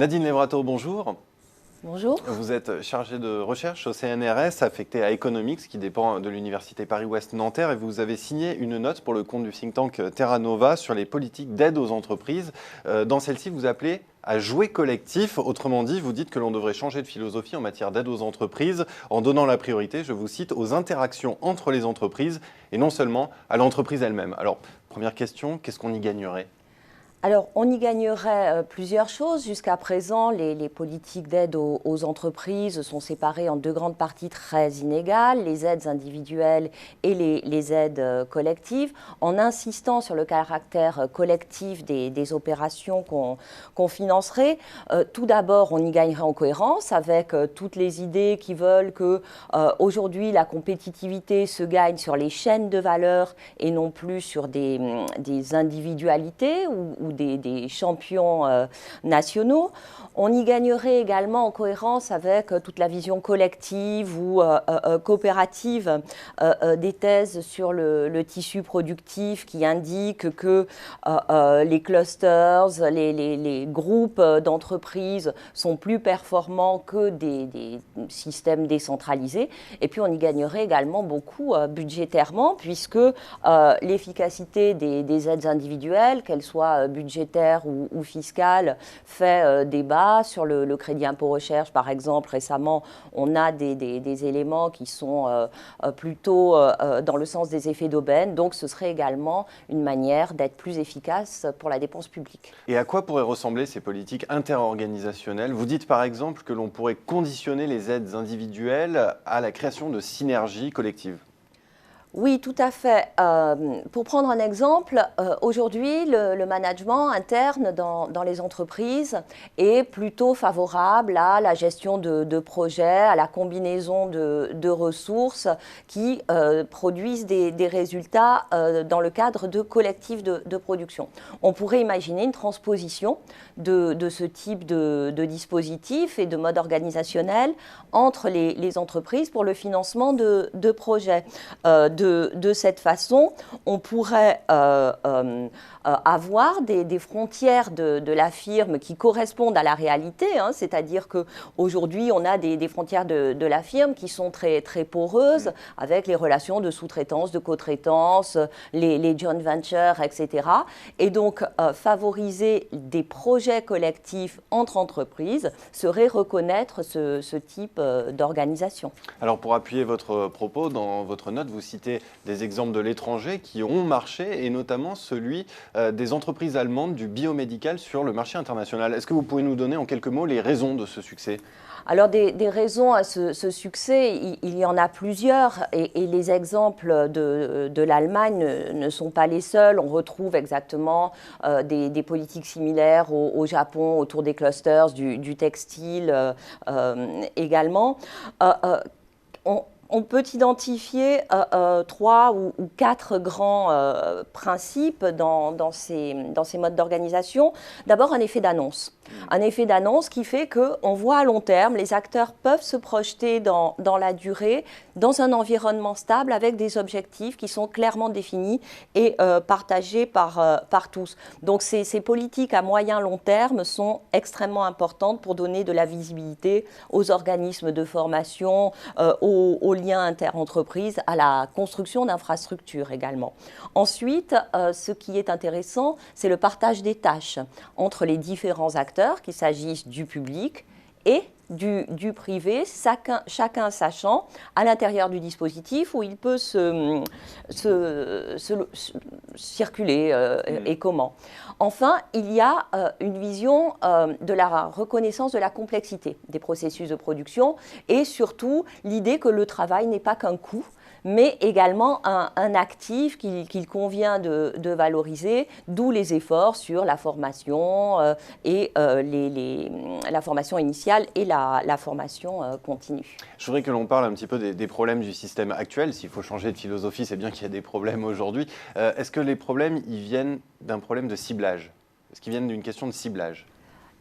Nadine Lebrato, bonjour. Bonjour. Vous êtes chargée de recherche au CNRS, affectée à Economics, qui dépend de l'Université Paris-Ouest Nanterre, et vous avez signé une note pour le compte du think tank Terra Nova sur les politiques d'aide aux entreprises. Dans celle-ci, vous appelez à jouer collectif. Autrement dit, vous dites que l'on devrait changer de philosophie en matière d'aide aux entreprises en donnant la priorité, je vous cite, aux interactions entre les entreprises et non seulement à l'entreprise elle-même. Alors, première question, qu'est-ce qu'on y gagnerait ? Alors, on y gagnerait plusieurs choses. Jusqu'à présent, les politiques d'aide aux entreprises sont séparées en deux grandes parties très inégales, les aides individuelles et les aides collectives. En insistant sur le caractère collectif des opérations qu'on financerait, tout d'abord, on y gagnerait en cohérence avec toutes les idées qui veulent que aujourd'hui, la compétitivité se gagne sur les chaînes de valeur et non plus sur des individualités ou des champions nationaux. On y gagnerait également en cohérence avec toute la vision collective ou coopérative des thèses sur le tissu productif qui indiquent que les clusters, les groupes d'entreprises sont plus performants que des systèmes décentralisés. Et puis on y gagnerait également beaucoup budgétairement puisque l'efficacité des aides individuelles, qu'elles soient budgétaire ou fiscale, fait débat sur le crédit impôt recherche, par exemple. Récemment, on a des éléments qui sont plutôt dans le sens des effets d'aubaine. Donc, ce serait également une manière d'être plus efficace pour la dépense publique. Et à quoi pourraient ressembler ces politiques interorganisationnelles ? Vous dites par exemple que l'on pourrait conditionner les aides individuelles à la création de synergies collectives. Oui, tout à fait. Pour prendre un exemple, aujourd'hui, le management interne dans les entreprises est plutôt favorable à la gestion de projets, à la combinaison de ressources qui produisent des résultats dans le cadre de collectifs de production. On pourrait imaginer une transposition de ce type de dispositif et de mode organisationnel entre les entreprises pour le financement de projets. De cette façon, on pourrait avoir des frontières de la firme qui correspondent à la réalité, c'est-à-dire qu'aujourd'hui, on a des frontières de la firme qui sont très, très poreuses, avec les relations de sous-traitance, de co-traitance, les joint ventures, etc. Et donc, favoriser des projets collectifs entre entreprises serait reconnaître ce type d'organisation. Alors, pour appuyer votre propos, dans votre note, vous citez des exemples de l'étranger qui ont marché, et notamment celui des entreprises allemandes du biomédical sur le marché international. Est-ce que vous pouvez nous donner en quelques mots les raisons de ce succès ? Alors, des raisons à ce succès, il y en a plusieurs, et les exemples de l'Allemagne ne sont pas les seuls. On retrouve exactement des politiques similaires au Japon, autour des clusters, du textile également. On peut identifier 3 ou 4 grands principes dans ces modes d'organisation. D'abord, un effet d'annonce. Un effet d'annonce qui fait qu'on voit à long terme, les acteurs peuvent se projeter dans la durée, dans un environnement stable, avec des objectifs qui sont clairement définis et partagés par tous. Donc ces politiques à moyen-long terme sont extrêmement importantes pour donner de la visibilité aux organismes de formation, aux liens inter-entreprises, à la construction d'infrastructures également. Ensuite, ce qui est intéressant, c'est le partage des tâches entre les différents acteurs, qu'il s'agisse du public et du privé, chacun sachant à l'intérieur du dispositif où il peut circuler et comment. Enfin, il y a une vision de la reconnaissance de la complexité des processus de production et surtout l'idée que le travail n'est pas qu'un coût, mais également un actif qu'il convient de valoriser, d'où les efforts sur la formation et la formation initiale et la formation continue. Je voudrais que l'on parle un petit peu des problèmes du système actuel. S'il faut changer de philosophie, c'est bien qu'il y a des problèmes aujourd'hui. Est-ce que les problèmes ils viennent d'un problème de ciblage ? Est-ce qu'ils viennent d'une question de ciblage ?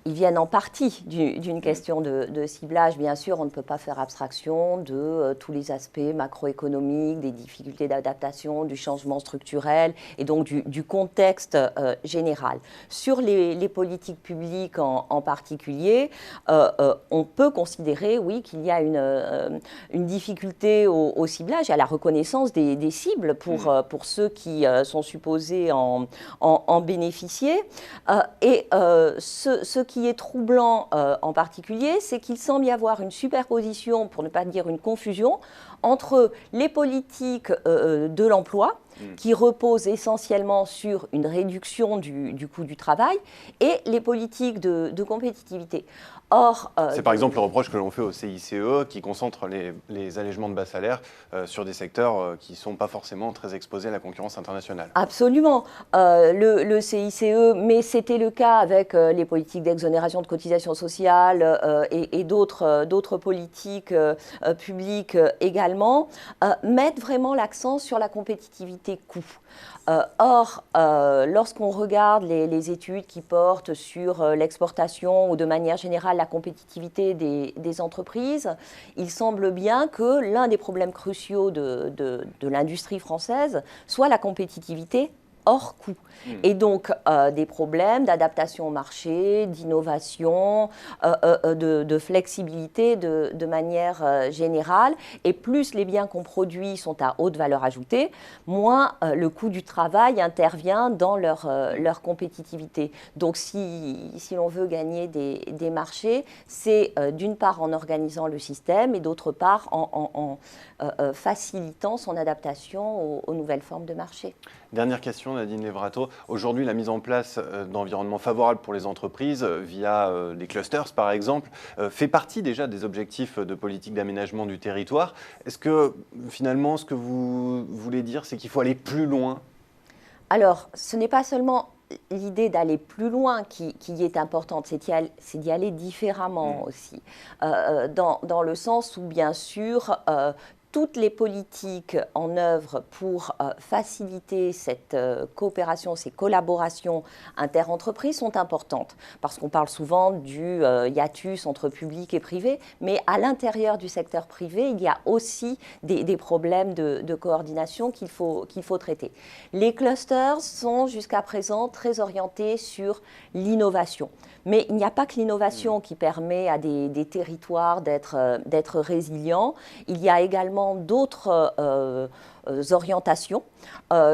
ils viennent en partie d'une question de ciblage. Bien sûr, on ne peut pas faire abstraction de tous les aspects macroéconomiques, des difficultés d'adaptation, du changement structurel et donc du contexte général. Sur les politiques publiques en particulier, on peut considérer, oui, qu'il y a une difficulté au ciblage et à la reconnaissance des cibles pour ceux qui sont supposés en bénéficier. Ce qui est troublant en particulier, c'est qu'il semble y avoir une superposition, pour ne pas dire une confusion, entre les politiques de l'emploi, qui reposent essentiellement sur une réduction du coût du travail, et les politiques de compétitivité. Or, c'est par exemple le reproche que l'on fait au CICE, qui concentre les allègements de bas salaires sur des secteurs qui ne sont pas forcément très exposés à la concurrence internationale. Absolument. Le CICE, mais c'était le cas avec les politiques d'exonération de cotisations sociales et d'autres politiques publiques également, mettent vraiment l'accent sur la compétitivité coût. Or, lorsqu'on regarde les études qui portent sur l'exportation ou de manière générale la compétitivité des entreprises, il semble bien que l'un des problèmes cruciaux de l'industrie française soit la compétitivité hors coût. Et donc, des problèmes d'adaptation au marché, d'innovation, de flexibilité de manière générale. Et plus les biens qu'on produit sont à haute valeur ajoutée, moins le coût du travail intervient dans leur compétitivité. Donc, si l'on veut gagner des marchés, c'est d'une part en organisant le système et d'autre part en facilitant son adaptation aux nouvelles formes de marché. Dernière question, Nadine Levrato. Aujourd'hui, la mise en place d'environnements favorables pour les entreprises via des clusters, par exemple, fait partie déjà des objectifs de politique d'aménagement du territoire. Est-ce que finalement, ce que vous voulez dire, c'est qu'il faut aller plus loin? Alors, ce n'est pas seulement l'idée d'aller plus loin qui est importante, c'est d'y aller différemment aussi, dans le sens où, bien sûr, toutes les politiques en œuvre pour faciliter cette coopération, ces collaborations interentreprises sont importantes. Parce qu'on parle souvent du hiatus entre public et privé, mais à l'intérieur du secteur privé, il y a aussi des problèmes de coordination qu'il faut traiter. Les clusters sont jusqu'à présent très orientés sur l'innovation. Mais il n'y a pas que l'innovation qui permet à des territoires d'être résilients. Il y a également d'autres orientations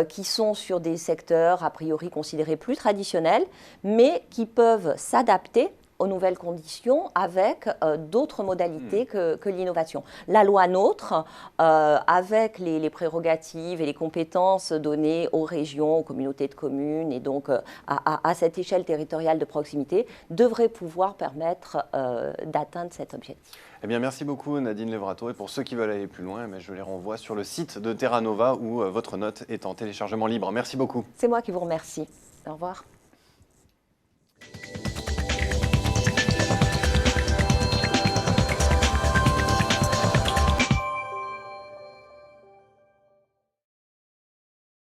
qui sont sur des secteurs a priori considérés plus traditionnels, mais qui peuvent s'adapter aux nouvelles conditions avec d'autres modalités que l'innovation. La loi NOTRe, avec les prérogatives et les compétences données aux régions, aux communautés de communes et donc à cette échelle territoriale de proximité, devrait pouvoir permettre d'atteindre cet objectif. Eh bien, merci beaucoup Nadine Levrato. Et pour ceux qui veulent aller plus loin, je les renvoie sur le site de Terra Nova où votre note est en téléchargement libre. Merci beaucoup. C'est moi qui vous remercie. Au revoir.